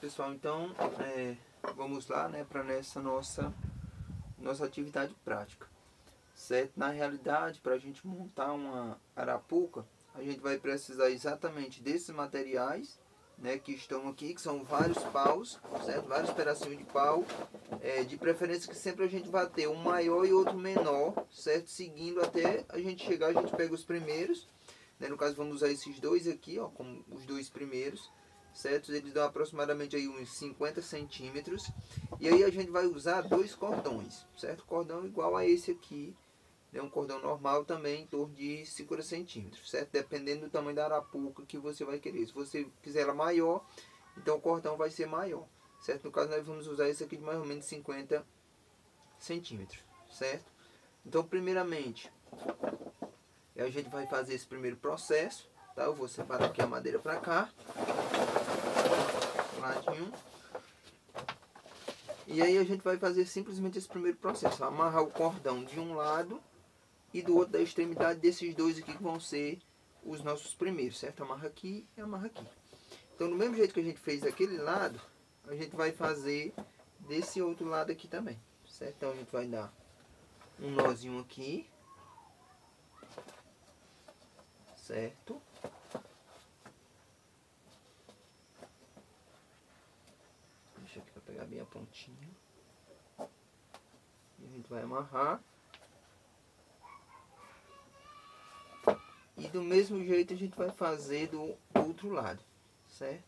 pessoal, então vamos lá, né, para nessa nossa atividade prática, certo? Na realidade, para a gente montar uma arapuca, a gente vai precisar exatamente desses materiais, né, que estão aqui, que são vários paus, certo? Vários pedacinhos de pau, de preferência que sempre a gente vai ter um maior e outro menor, certo? Seguindo até a gente chegar, a gente pega os primeiros, né? No caso vamos usar esses dois aqui, ó, como os dois primeiros, certo? Eles dão aproximadamente aí uns 50 centímetros. E aí a gente vai usar dois cordões, certo? Cordão igual a esse aqui, né? Um cordão normal também em torno de 50 centímetros, certo? Dependendo do tamanho da arapuca que você vai querer. Se você quiser ela maior, então o cordão vai ser maior, certo? No caso nós vamos usar esse aqui de mais ou menos 50 centímetros, certo? Então primeiramente a gente vai fazer esse primeiro processo, tá? Eu vou separar aqui a madeira para cá, um ladinho. E aí a gente vai fazer simplesmente esse primeiro processo, amarrar o cordão de um lado e do outro da extremidade desses dois aqui que vão ser os nossos primeiros, certo? Amarra aqui e amarra aqui. Então do mesmo jeito que a gente fez aquele lado, a gente vai fazer desse outro lado aqui também, certo? Então a gente vai dar um nozinho aqui, certo? Deixa aqui para pegar bem a pontinha. E a gente vai amarrar. E do mesmo jeito a gente vai fazer do outro lado, certo?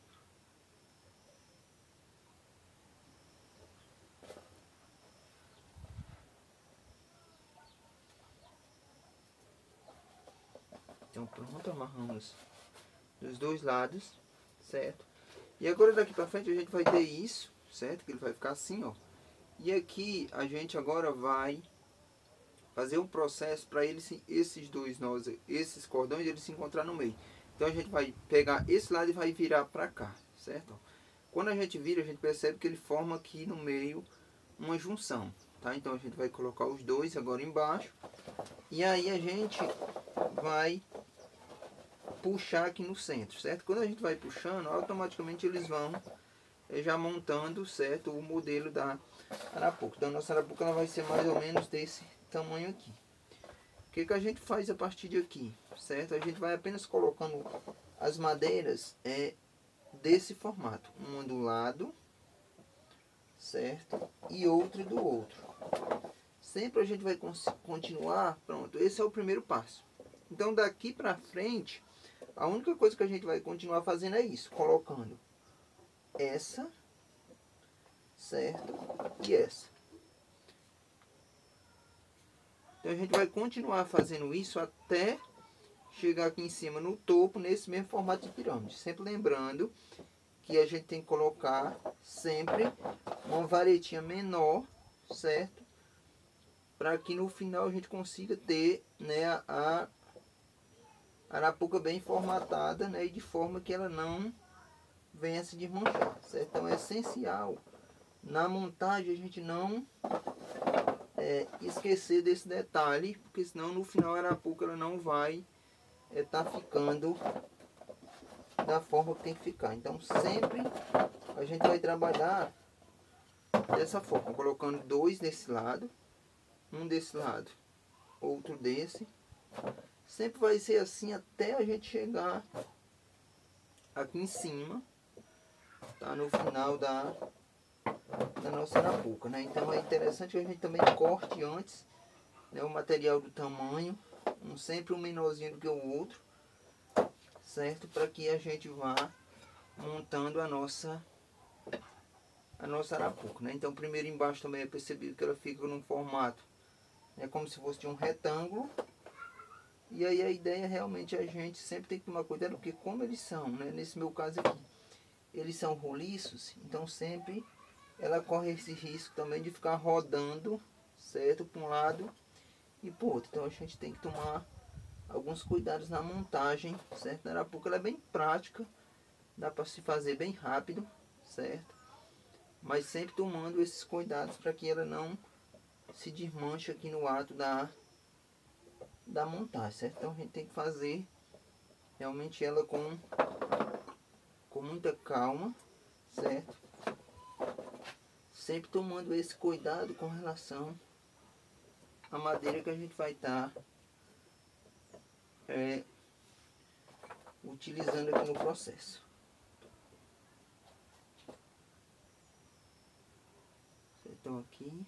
Então pronto, amarramos dos dois lados, certo? E agora daqui pra frente a gente vai ter isso, certo? Que ele vai ficar assim, ó. E aqui a gente agora vai fazer um processo para esses dois nós, esses cordões, eles se encontrar no meio. Então a gente vai pegar esse lado e vai virar para cá, certo? Quando a gente vira, a gente percebe que ele forma aqui no meio uma junção, tá? Então a gente vai colocar os dois agora embaixo. E aí a gente vai puxar aqui no centro, certo? Quando a gente vai puxando, automaticamente eles vão já montando, certo, o modelo da arapuca. Então a nossa arapuca ela vai ser mais ou menos desse tamanho aqui. O que a gente faz a partir de aqui, certo? A gente vai apenas colocando as madeiras desse formato, uma do lado, certo? E outra do outro. Sempre a gente vai continuar, pronto, esse é o primeiro passo. Então daqui pra frente, a única coisa que a gente vai continuar fazendo é isso, colocando essa, certo? E essa. Então a gente vai continuar fazendo isso até chegar aqui em cima no topo, nesse mesmo formato de pirâmide. Sempre lembrando que a gente tem que colocar sempre uma varetinha menor, certo? Para que no final a gente consiga ter, né, a arapuca bem formatada, né, e de forma que ela não venha se desmanchar, certo? Então é essencial na montagem a gente não esquecer desse detalhe, porque senão no final a arapuca ela não vai tá ficando da forma que tem que ficar. Então sempre a gente vai trabalhar dessa forma, colocando dois desse lado, um desse lado, outro desse. Sempre vai ser assim até a gente chegar aqui em cima, tá? No final da nossa arapuca, né? Então é interessante que a gente também corte antes, né, o material do tamanho, sempre um menorzinho do que o outro, certo? Para que a gente vá montando a nossa arapuca, né? Então primeiro embaixo também é percebido que ela fica num formato, é como se fosse de um retângulo. E aí a ideia realmente a gente sempre tem que tomar cuidado, porque como eles são, né? Nesse meu caso aqui, eles são roliços, então sempre ela corre esse risco também de ficar rodando, certo? Para um lado e para o outro. Então a gente tem que tomar alguns cuidados na montagem, certo? A arapuca ela é bem prática, dá para se fazer bem rápido, certo? Mas sempre tomando esses cuidados para que ela não se desmanche aqui no ato da montagem, certo? Então a gente tem que fazer realmente ela com muita calma, certo? sempre tomando esse cuidado com relação à madeira que a gente vai estar utilizando aqui no processo. Então aqui.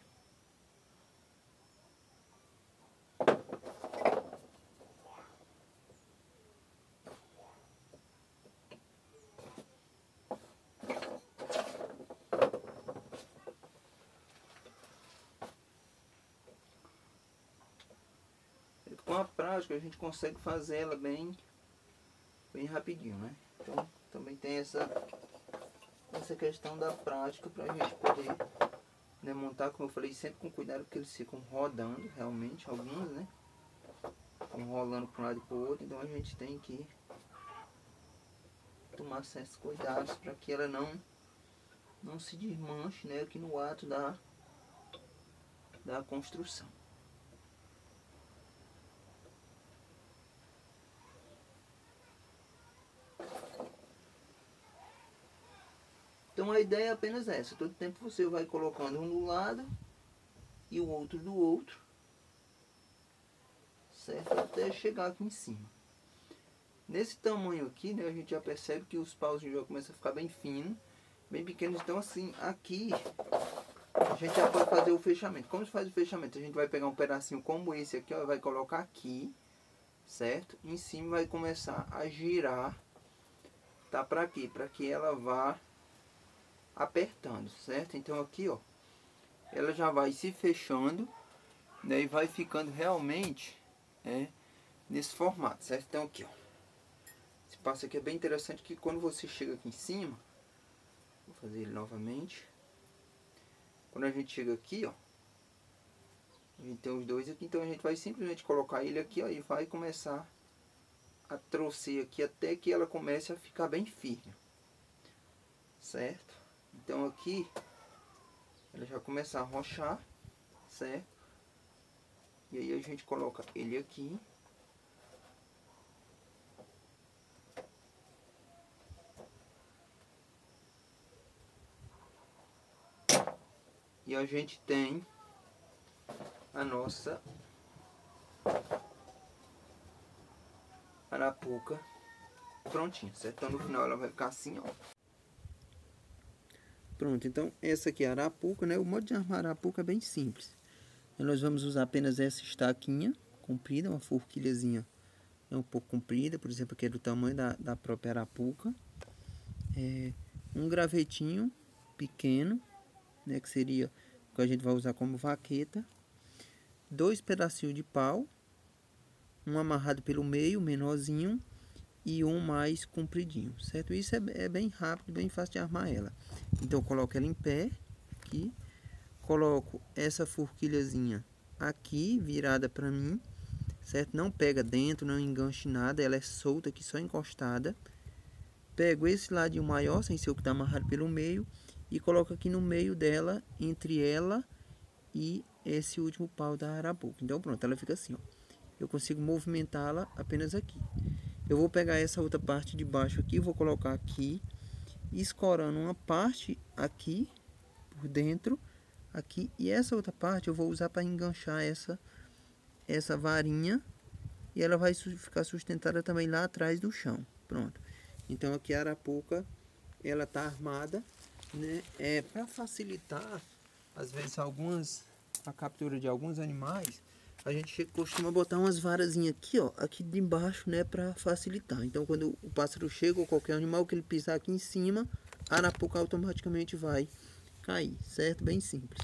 Com a prática a gente consegue fazer ela bem rapidinho, né? Então também tem essa questão da prática para a gente poder, né, montar, como eu falei, sempre com cuidado, porque eles ficam rodando realmente, alguns, né? Ficam rolando para um lado e para o outro, então a gente tem que tomar certos cuidados para que ela não se desmanche, né, aqui no ato da construção. Então a ideia é apenas essa, todo tempo você vai colocando um do lado e o outro do outro, certo? Até chegar aqui em cima. Nesse tamanho aqui, né, a gente já percebe que os paus já começam a ficar bem finos, bem pequenos. Então assim, aqui a gente já pode fazer o fechamento. Como se faz o fechamento? A gente vai pegar um pedacinho como esse aqui, ó, vai colocar aqui, certo? Em cima vai começar a girar, tá? Para quê? Para que ela vá apertando, certo? Então aqui, ó, ela já vai se fechando, né, e vai ficando realmente nesse formato, certo? Então aqui, ó, esse passo aqui é bem interessante, que quando você chega aqui em cima, vou fazer ele novamente. Quando a gente chega aqui, ó, a gente tem os dois aqui, então a gente vai simplesmente colocar ele aqui, ó, e vai começar a torcer aqui até que ela comece a ficar bem firme, certo? Então aqui ela já começa a rochar, certo? E aí a gente coloca ele aqui. E a gente tem a nossa arapuca prontinha, certo? Então no final ela vai ficar assim, ó. Pronto, então essa aqui é a arapuca, né? O modo de armar a arapuca é bem simples. Então, nós vamos usar apenas essa estaquinha comprida, uma forquilhazinha um pouco comprida, por exemplo, aqui é do tamanho da própria arapuca. Um gravetinho pequeno, né, que seria o que a gente vai usar como vaqueta. 2 pedacinhos de pau, um amarrado pelo meio, menorzinho, e um mais compridinho, certo? Isso é bem rápido, bem fácil de armar ela. Então eu coloco ela em pé aqui, coloco essa forquilhazinha aqui virada para mim, certo? Não pega dentro, não enganche nada, ela é solta aqui, só encostada. Pego esse ladinho maior, sem ser o que está amarrado pelo meio, e coloco aqui no meio dela, entre ela e esse último pau da arapuca. Então pronto, ela fica assim, ó. Eu consigo movimentá-la apenas aqui. Eu vou pegar essa outra parte de baixo aqui, vou colocar aqui, escorando uma parte aqui por dentro, aqui, e essa outra parte eu vou usar para enganchar essa varinha, e ela vai ficar sustentada também lá atrás do chão. Pronto. Então aqui a arapuca, ela tá armada, né? Para facilitar às vezes a captura de alguns animais, a gente costuma botar umas varazinhas aqui, ó, aqui de baixo, né, para facilitar. Então quando o pássaro chega ou qualquer animal que ele pisar aqui em cima, a arapuca automaticamente vai cair, certo? Bem simples.